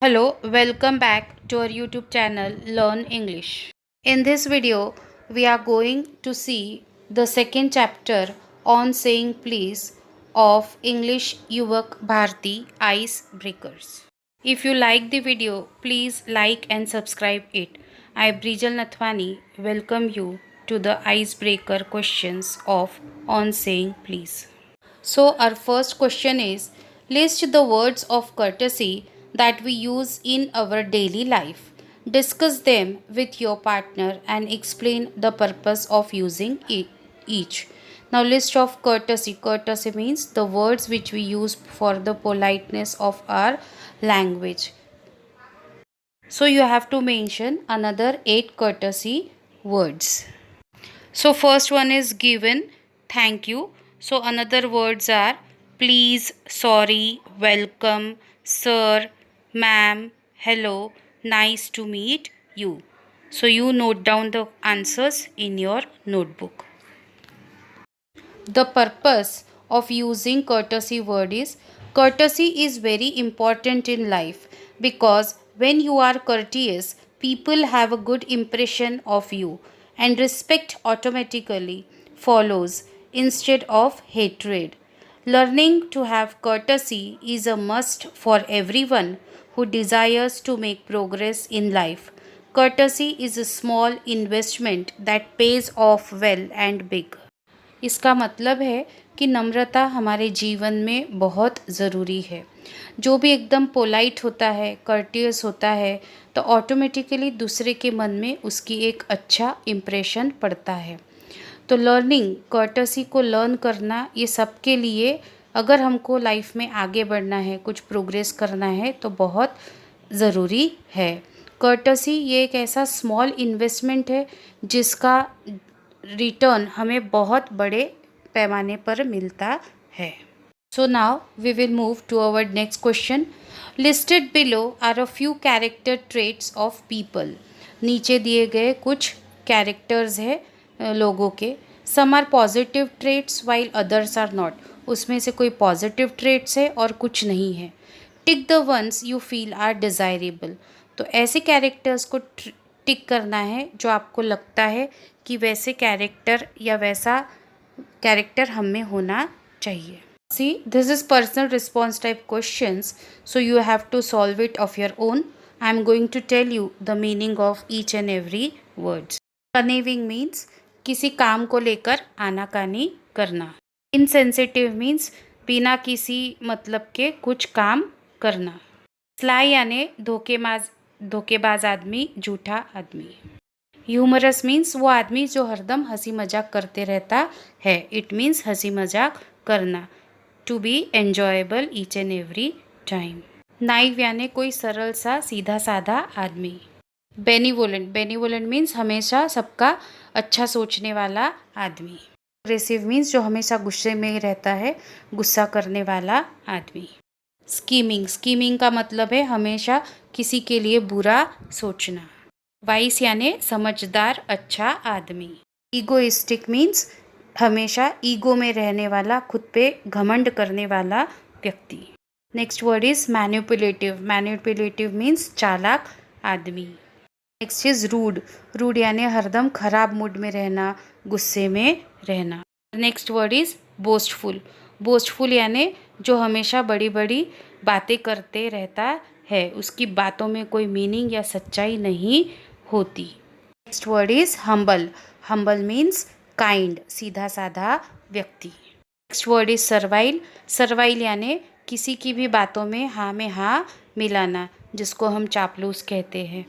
Hello, welcome back to our YouTube channel Learn English. In this video, we are going to see the second chapter on saying please of English Yuvak Bharti Icebreakers. If you like the video, please like and subscribe it. I, Brijal Nathwani, welcome you to the icebreaker questions of on saying please. So, our first question is list the words of courtesy that we use in our daily life. Discuss them with your partner and explain the purpose of using each. Now, list of courtesy. Courtesy means the words which we use for the politeness of our language. So, you have to mention another 8 courtesy words. So first one is given, thank you. So another words are please, sorry, welcome, sir, ma'am, hello, nice to meet you. So you note down the answers in your notebook. The purpose of using courtesy word is courtesy is very important in life because when you are courteous, people have a good impression of you and respect automatically follows instead of hatred. Learning to have courtesy is a must for everyone who desires to make progress in life. Courtesy is a small investment that pays off well and big. इसका मतलब है कि नम्रता हमारे जीवन में बहुत ज़रूरी है। जो भी एकदम पोलाइट होता है, कर्टियस होता है, तो ऑटोमेटिकली दूसरे के मन में उसकी एक अच्छा इम्प्रेशन पड़ता है। तो लर्निंग कर्टसी को लर्न करना ये सबके लिए, अगर हमको लाइफ में आगे बढ़ना है, कुछ प्रोग्रेस करना है, तो बहुत ज़रूरी है। कर्टसी ये एक ऐसा स्मॉल इन्वेस्टमेंट है जिसका रिटर्न हमें बहुत बड़े पैमाने पर मिलता है। So now we will move to our next question. Listed below are a few character traits of people. नीचे दिए गए कुछ कैरेक्टर्स है लोगों के। Some are positive traits while others are not. उसमें से कोई पॉजिटिव ट्रेट्स है और कुछ नहीं है। Tick the ones you feel are desirable. तो ऐसे कैरेक्टर्स को टिक करना है जो आपको लगता है कि वैसे कैरेक्टर या वैसा कैरेक्टर हम में होना चाहिए। See this is personal response type questions, so you have to solve it of your own. I am going to tell you the meaning of each and every words. Conniving means किसी काम को लेकर आनाकानी करना। Insensitive means बिना किसी मतलब के कुछ काम करना। स्लाई यानी धोखेबाज आदमी, झूठा आदमी। ह्यूमरस मीन्स वो आदमी जो हरदम हंसी मजाक करते रहता है। इट मीन्स हंसी मजाक करना। To be enjoyable each and every time. Naive यानी कोई सरल सा सीधा साधा आदमी। बेनीवोलेंट मीन्स हमेशा सबका अच्छा सोचने वाला आदमी। अग्रेसिव मीन्स जो हमेशा गुस्से में रहता है, गुस्सा करने वाला आदमी। स्कीमिंग का मतलब है हमेशा किसी के लिए बुरा सोचना। वाइस यानी समझदार अच्छा आदमी। ईगोइस्टिक मीन्स हमेशा ईगो में रहने वाला, खुद पे घमंड करने वाला व्यक्ति। Next word is manipulative means चालाक आदमी। नेक्स्ट इज रूड यानी हरदम खराब मूड में रहना, गुस्से में रहना। नेक्स्ट वर्ड इज बोस्टफुल यानी जो हमेशा बड़ी बड़ी बातें करते रहता है, उसकी बातों में कोई मीनिंग या सच्चाई नहीं होती। Next word is humble means kind, सीधा साधा व्यक्ति। नेक्स्ट वर्ड इज सर्वाइल यानी किसी की भी बातों में हाँ मिलाना, जिसको हम चापलूस कहते हैं।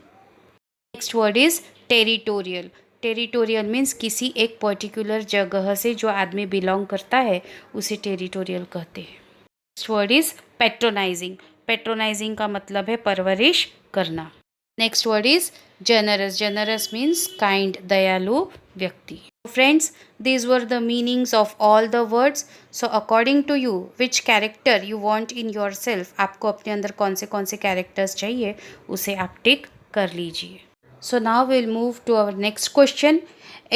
Next word is territorial means किसी एक पर्टिकुलर जगह से जो आदमी बिलोंग करता है उसे टेरिटोरियल कहते हैं। नेक्स्ट वर्ड इज पेट्रोनाइजिंग का मतलब है परवरिश करना। Next word is generous means kind, दयालु व्यक्ति। Friends, these were the meanings of all the words. So according to you, which character you want in yourself, आपको अपने अंदर कौन से कैरेक्टर्स चाहिए उसे आप टिक कर लीजिए। So now we'll move to our next question.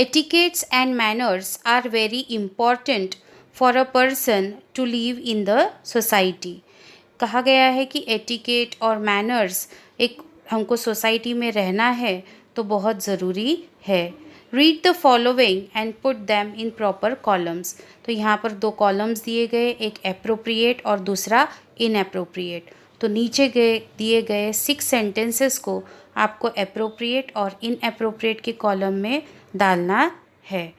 Etiquettes and manners are very important for a person to live in the society. कहा गया है कि एटिकेट और मैनर्स एक हमको सोसाइटी में रहना है तो बहुत ज़रूरी है। Read the following and put them in proper columns. तो यहाँ पर 2 कॉलम्स दिए गए, एक एप्रोप्रिएट और दूसरा इनएप्रोप्रिएट। तो नीचे दिए गए 6 सेंटेंसेस को आपको एप्रोप्रिएट और इनएप्रोप्रिएट के कॉलम में डालना है।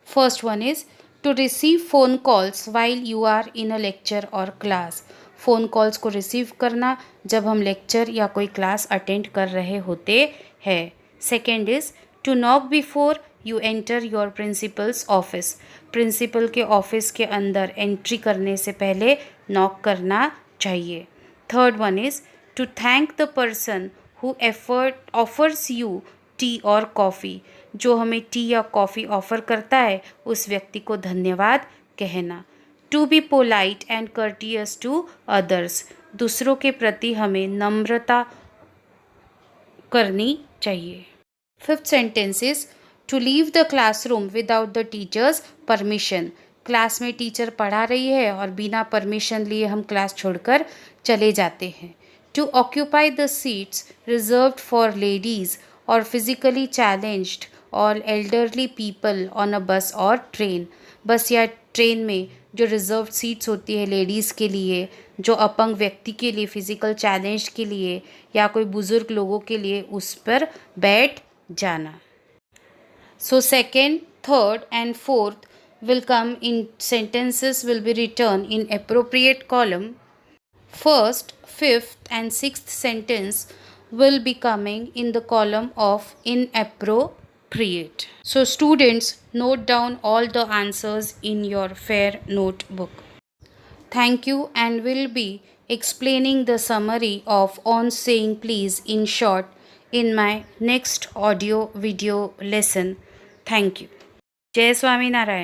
First one is to receive phone calls while you are in a lecture or class. Phone calls को रिसीव करना जब हम लेक्चर या कोई क्लास अटेंड कर रहे होते हैं। Second is to knock before you enter your principal's office. Principal के ऑफिस के अंदर एंट्री करने से पहले नॉक करना चाहिए। Third one is to thank the person who offers you tea or coffee. जो हमें टी या कॉफ़ी ऑफ़र करता है उस व्यक्ति को धन्यवाद कहना। To be polite and courteous to others. दूसरों के प्रति हमें नम्रता करनी चाहिए। Fifth sentence is to leave the classroom without the teacher's permission. Class में टीचर पढ़ा रही है और बिना परमिशन लिए हम क्लास छोड़कर चले जाते हैं। To occupy the seats reserved for ladies और फिजिकली चैलेंज्ड और elderly people on a bus और ट्रेन। बस या ट्रेन में जो रिजर्व सीट्स होती है लेडीज़ के लिए, जो अपंग व्यक्ति के लिए, फिजिकल चैलेंज के लिए या कोई बुज़ुर्ग लोगों के लिए, उस पर बैठ जाना। So second, third and fourth will come in sentences will be written in appropriate column. First, fifth and sixth sentence will be coming in the column of inappropriate. So students, note down all the answers in your fair notebook. Thank you, and will be explaining the summary of on saying please in short in my next audio video lesson. Thank you. Jai Swaminarayan.